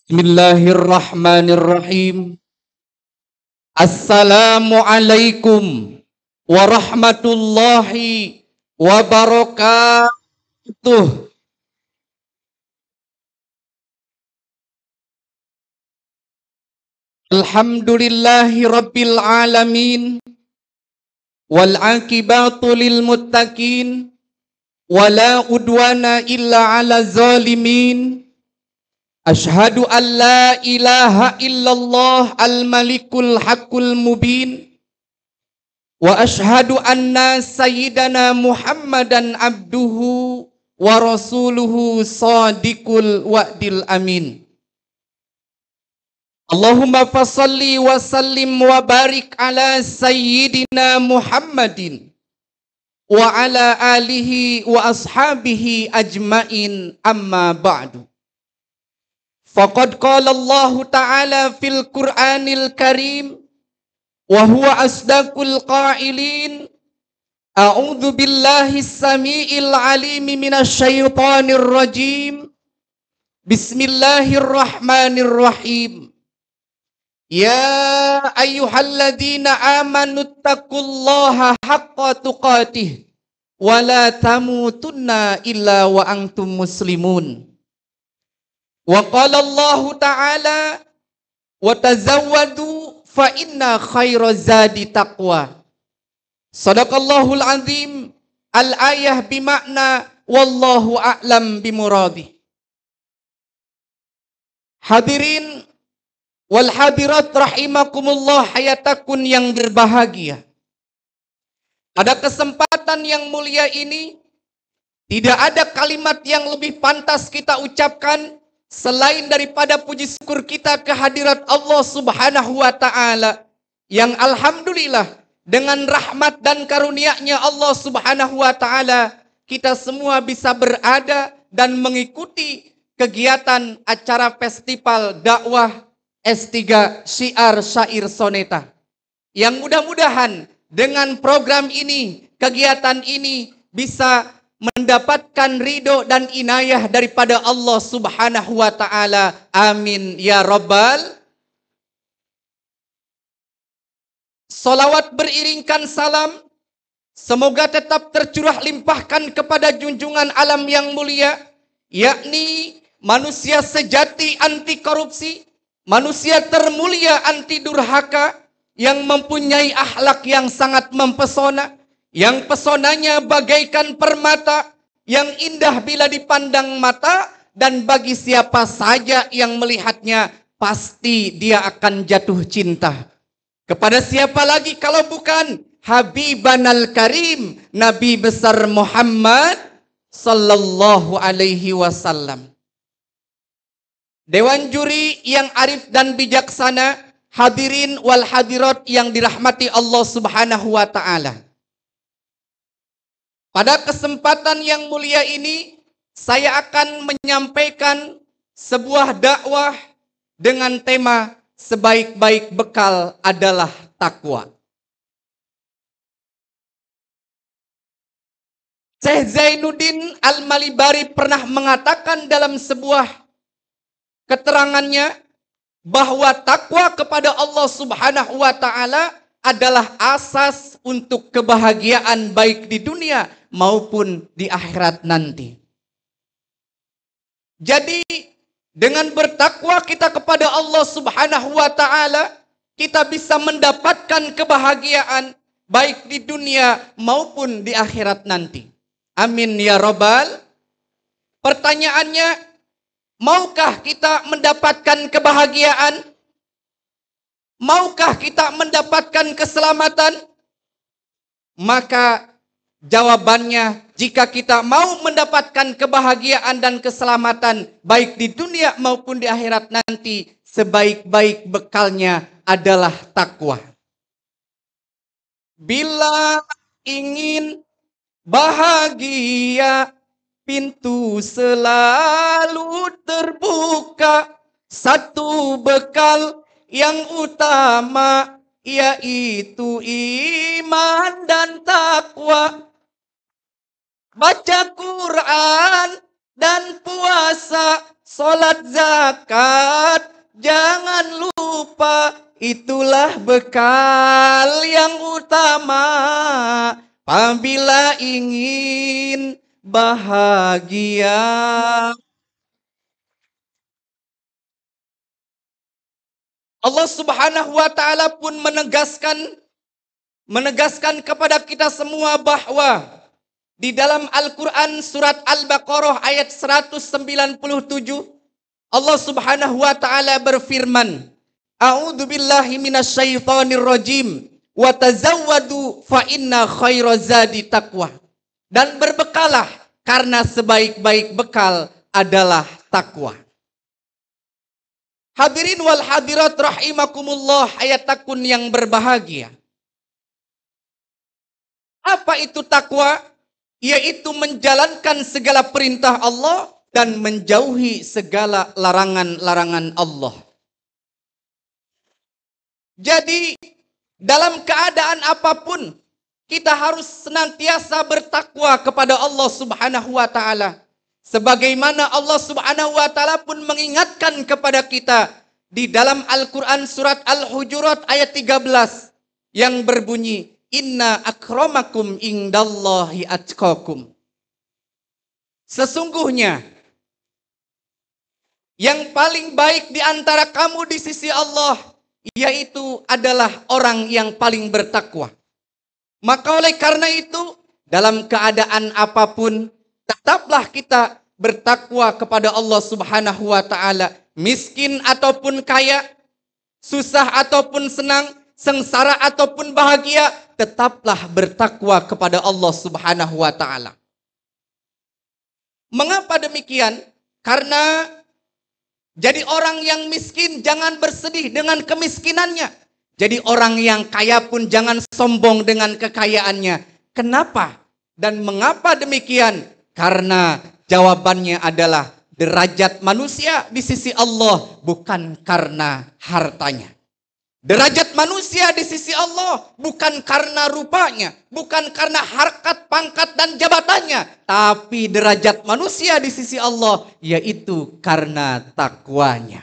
Bismillahirrahmanirrahim. Assalamualaikum warahmatullahi wabarakatuh. Alhamdulillahi rabbil alamin. Wal akibatu lil muttaqin. Wala udwana illa ala zalimin. Ashhadu an la ilaha illallah al-malikul haqqul mubin. Wa ashhadu anna sayyidana Muhammadan abduhu wa rasuluhu sadiqul wa'dil amin. Allahumma fasalli wa sallim wa barik ala sayyidina Muhammadin wa ala alihi wa ashabihi ajmain, amma ba'du. Faqad qala Allah Ta'ala fil Qur'anil Karim wa huwa asdaqul qailin. A'udzu billahi samiil alim minasyaitonir rajim. Bismillahirrahmanirrahim. Ya ayyuhalladzina amanu taqullaha haqqa tuqatih wa la tamutunna illa wa antum muslimun. Wa qala Allah Ta'ala wa tazawwadu fa inna khaira zadi taqwa. Sadaqallahul azim. Al-ayah bimakna wallahu a'lam bimuradih. Hadirin wal hadirat rahimakumullah, hayatakun yang berbahagia. Pada kesempatan yang mulia ini, tidak ada kalimat yang lebih pantas kita ucapkan selain daripada puji syukur kita kehadirat Allah Subhanahu wa Ta'ala, yang alhamdulillah dengan rahmat dan karunia-Nya Allah Subhanahu wa Ta'ala kita semua bisa berada dan mengikuti kegiatan acara festival dakwah S3 Syiar Syair Soneta, yang mudah-mudahan dengan program ini, kegiatan ini bisa mendapatkan ridho dan inayah daripada Allah Subhanahu wa Ta'ala. Amin ya Rabbal. Salawat beriringkan salam semoga tetap tercurah limpahkan kepada junjungan alam yang mulia, yakni manusia sejati anti korupsi, manusia termulia anti durhaka, yang mempunyai akhlak yang sangat mempesona, yang pesonanya bagaikan permata, yang indah bila dipandang mata, dan bagi siapa saja yang melihatnya pasti dia akan jatuh cinta. Kepada siapa lagi kalau bukan Habibanal Karim, Nabi besar Muhammad sallallahu alaihi wasallam. Dewan juri yang arif dan bijaksana, hadirin wal hadirat yang dirahmati Allah Subhanahu wa Ta'ala. Pada kesempatan yang mulia ini, saya akan menyampaikan sebuah dakwah dengan tema sebaik-baik bekal adalah takwa. Syekh Zainuddin Al-Malibari pernah mengatakan dalam sebuah keterangannya bahwa takwa kepada Allah Subhanahu wa Ta'ala adalah asas untuk kebahagiaan baik di dunia maupun di akhirat nanti. Jadi dengan bertakwa kita kepada Allah Subhanahu wa Ta'ala, kita bisa mendapatkan kebahagiaan baik di dunia maupun di akhirat nanti. Amin ya Rabbal. Pertanyaannya, maukah kita mendapatkan kebahagiaan? Maukah kita mendapatkan keselamatan? Maka jawabannya, jika kita mau mendapatkan kebahagiaan dan keselamatan baik di dunia maupun di akhirat nanti, sebaik-baik bekalnya adalah takwa. Bila ingin bahagia, pintu selalu terbuka. Satu bekal yang utama yaitu iman dan takwa. Baca Quran dan puasa Salat zakat jangan lupa, itulah bekal yang utama apabila ingin bahagia. Allah Subhanahu wa taala pun menegaskan kepada kita semua bahwa di dalam Al-Qur'an surat Al-Baqarah ayat 197 Allah Subhanahu wa taala berfirman, A'udzu billahi minasyaitonir rajim wa tazawwadu fa inna khairaz zadi taqwa. Dan berbekalah karena sebaik-baik bekal adalah takwa. Hadirin wal hadirat rahimakumullah, hayatakun yang berbahagia. Apa itu takwa? Yaitu menjalankan segala perintah Allah dan menjauhi segala larangan-larangan Allah. Jadi dalam keadaan apapun kita harus senantiasa bertakwa kepada Allah Subhanahu wa taala. Sebagaimana Allah Subhanahu wa taala pun mengingatkan kepada kita di dalam Al-Qur'an surat Al-Hujurat ayat 13 yang berbunyi, Inna akramakum indallahi atqakum. Sesungguhnya yang paling baik di antara kamu di sisi Allah yaitu adalah orang yang paling bertakwa. Maka oleh karena itu dalam keadaan apapun tetaplah kita bertakwa kepada Allah Subhanahu wa taala, miskin ataupun kaya, susah ataupun senang, sengsara ataupun bahagia, tetaplah bertakwa kepada Allah Subhanahu wa taala. Mengapa demikian? Karena jadi orang yang miskin jangan bersedih dengan kemiskinannya. Jadi orang yang kaya pun jangan sombong dengan kekayaannya. Kenapa? Dan mengapa demikian? Karena jawabannya adalah derajat manusia di sisi Allah bukan karena hartanya. Derajat manusia di sisi Allah bukan karena rupanya, bukan karena harkat, pangkat, dan jabatannya. Tapi derajat manusia di sisi Allah yaitu karena takwanya.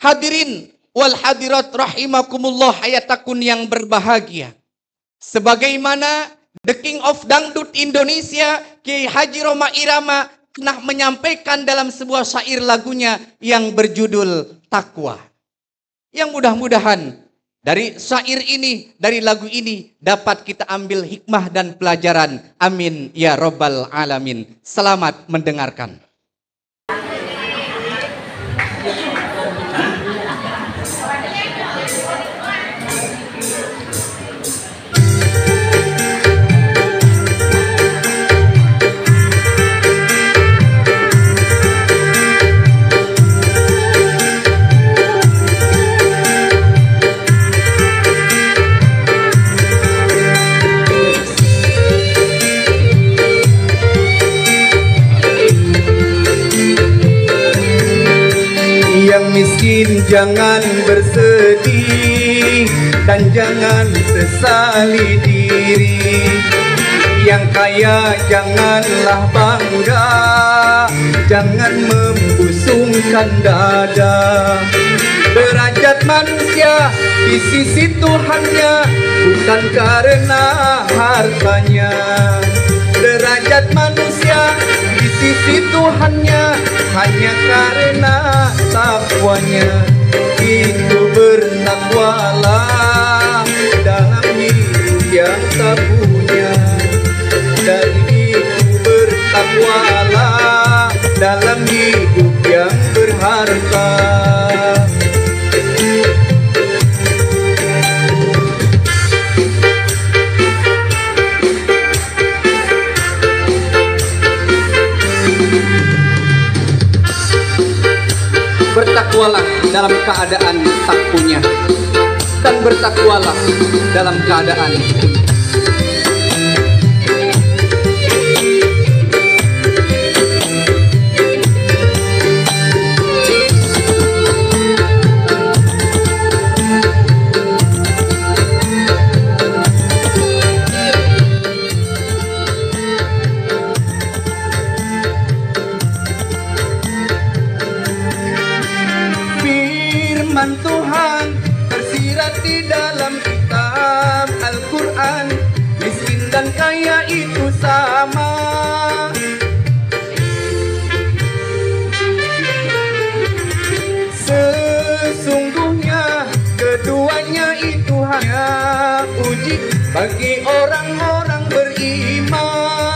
Hadirin wal hadirat rahimakumullah, hayatakun yang berbahagia. Sebagaimana The King of Dangdut Indonesia, Kiai Haji Rhoma Irama pernah menyampaikan dalam sebuah syair lagunya yang berjudul Takwa. Yang mudah-mudahan dari syair ini, dari lagu ini dapat kita ambil hikmah dan pelajaran. Amin ya Rabbal Alamin. Selamat mendengarkan. Miskin jangan bersedih dan jangan sesali diri. Yang kaya janganlah bangga, jangan membusungkan dada. Derajat manusia di sisi Tuhannya bukan karena hartanya. Derajat manusia di sisi Tuhannya hanya karena takwanya. Itu bertakwalah dalam hidup yang tak punya. Dan itu bertakwalah dalam hidup yang berharta. Bertakwalah dalam keadaan tak punya, dan bertakwalah dalam keadaan punya. Firman Tuhan tersirat di dalam kitab Al-Quran, miskin dan kaya itu sama. Sesungguhnya keduanya itu hanya uji bagi orang-orang beriman.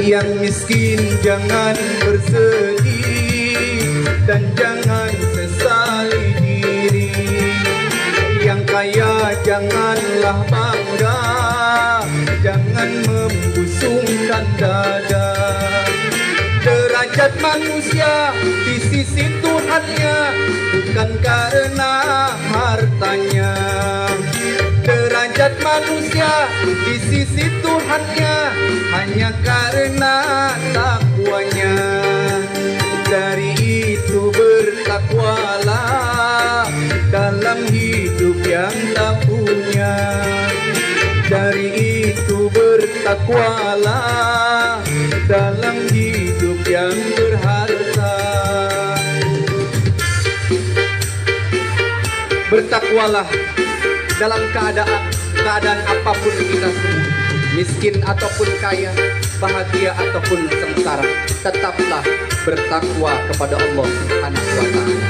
Yang miskin jangan bersedih dan jangan sesali diri. Yang kaya janganlah bangga, jangan membusungkan dada. Derajat manusia di sisi Tuhannya bukan karena hartanya. Derajat manusia di sisi Tuhannya hanya karena takwanya. Dari itu bertakwalah dalam hidup yang tak punya. Dari itu bertakwalah dalam hidup yang berharta. Bertakwalah dalam keadaan apapun kita semua, miskin ataupun kaya, bahagia ataupun sengsara, tetaplah bertakwa kepada Allah Subhanahu wa Ta'ala.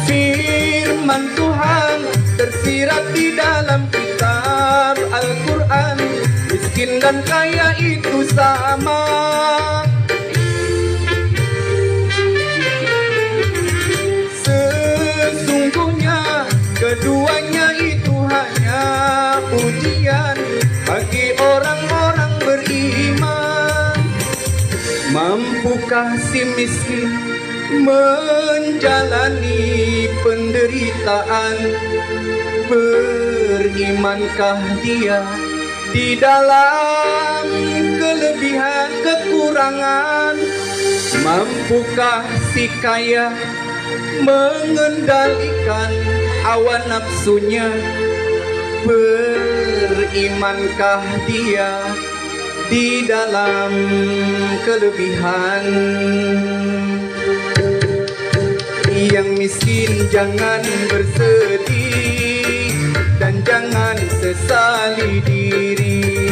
Firman Tuhan tersirat di dalam kitab Al-Quran, miskin dan kaya itu sama. Sesungguhnya keduanya itu hanya ujian bagi orang-orang beriman. Mampukah si miskin menjalani penderitaan? Berimankah dia di dalam kelebihan kekurangan? Mampukah si kaya mengendalikan hawa nafsunya? Berimankah dia di dalam kelebihan? Yang miskin jangan bersedih dan jangan sesali diri.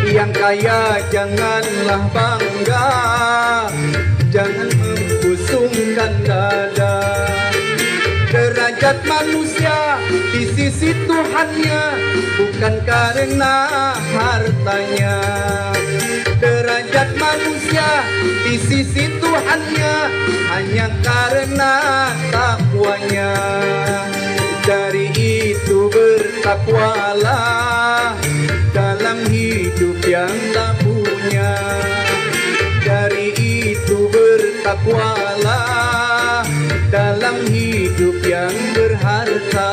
Yang kaya janganlah bangga, jangan membusungkan dada. Derajat manusia di sisi Tuhannya bukan karena hartanya. Derajat manusia di sisi Tuhannya hanya karena takwanya. Dari itu bertakwalah dalam hidup yang tak punya. Dari itu bertakwalah dalam hidup yang berharta.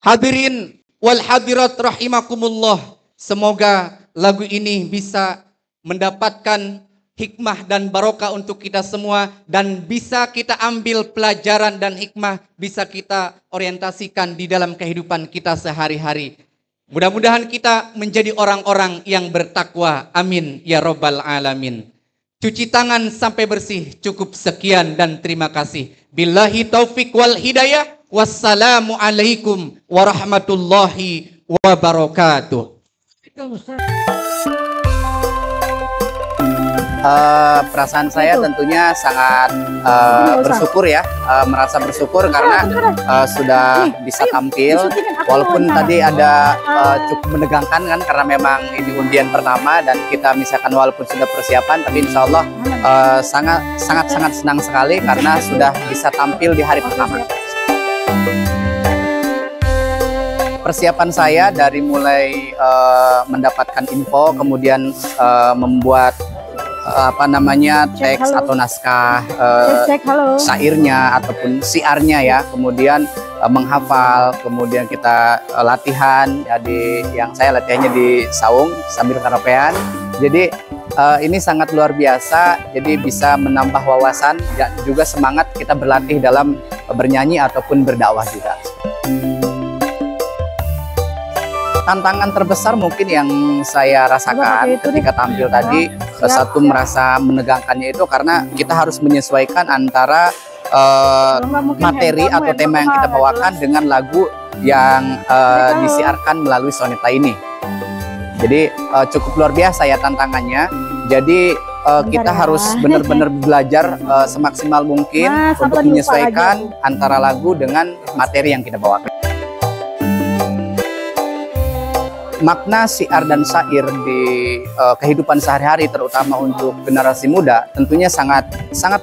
Hadirin wal hadirat rahimakumullah, semoga lagu ini bisa mendapatkan hikmah dan barokah untuk kita semua, dan bisa kita ambil pelajaran dan hikmah, bisa kita orientasikan di dalam kehidupan kita sehari-hari. Mudah-mudahan kita menjadi orang-orang yang bertakwa. Amin ya robbal alamin. Cuci tangan sampai bersih. Cukup sekian dan terima kasih. Billahi taufik wal hidayah. Wassalamualaikum warahmatullahi wabarakatuh. Perasaan saya tentunya sangat bersyukur ya, merasa bersyukur karena sudah bisa tampil. Walaupun tadi ada cukup menegangkan kan, karena memang ini undian pertama dan kita misalkan walaupun sudah persiapan, tapi insya Allah sangat senang sekali karena sudah bisa tampil di hari pertama. Persiapan saya dari mulai mendapatkan info, kemudian membuat teks atau naskah syairnya ataupun siarnya ya, kemudian menghafal, kemudian kita latihan. Jadi yang saya latihannya di saung sambil karaokean. Jadi ini sangat luar biasa, jadi bisa menambah wawasan dan juga semangat kita berlatih dalam bernyanyi ataupun berdakwah juga. Tantangan terbesar mungkin yang saya rasakan ketika tampil tadi, satu merasa menegangkannya itu karena kita harus menyesuaikan antara materi atau tema yang kita bawakan dengan lagu yang disiarkan melalui Soneta ini. Jadi cukup luar biasa ya tantangannya. Jadi kita harus benar-benar belajar semaksimal mungkin untuk menyesuaikan antara lagu dengan materi yang kita bawakan. Makna siar dan syair di kehidupan sehari-hari, terutama untuk generasi muda, tentunya sangat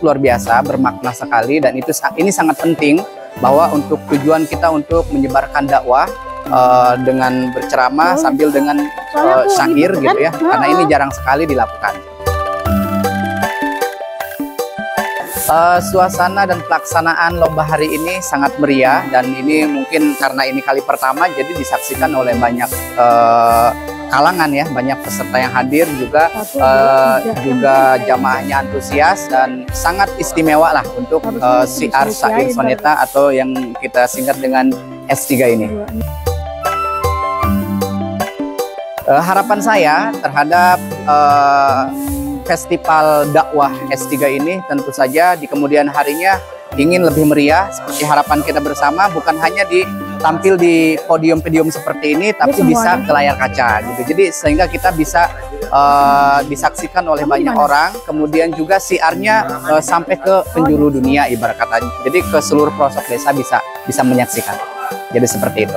luar biasa, bermakna sekali, dan ini sangat penting bahwa untuk tujuan kita untuk menyebarkan dakwah dengan berceramah sambil dengan syair gitu ya, karena ini jarang sekali dilakukan. Suasana dan pelaksanaan lomba hari ini sangat meriah, dan ini mungkin karena ini kali pertama jadi disaksikan oleh banyak kalangan ya, banyak peserta yang hadir juga, jamaahnya antusias dan sangat istimewa lah untuk siar syair soneta atau yang kita singkat dengan S3 ini. Harapan saya terhadap festival dakwah S3 ini tentu saja di kemudian harinya ingin lebih meriah seperti harapan kita bersama, bukan hanya tampil di podium-podium seperti ini, tapi bisa ke layar kaca gitu. Jadi sehingga kita bisa disaksikan oleh banyak orang, kemudian juga siarnya sampai ke penjuru dunia ibarat katanya. Jadi ke seluruh pelosok desa bisa menyaksikan. Jadi seperti itu.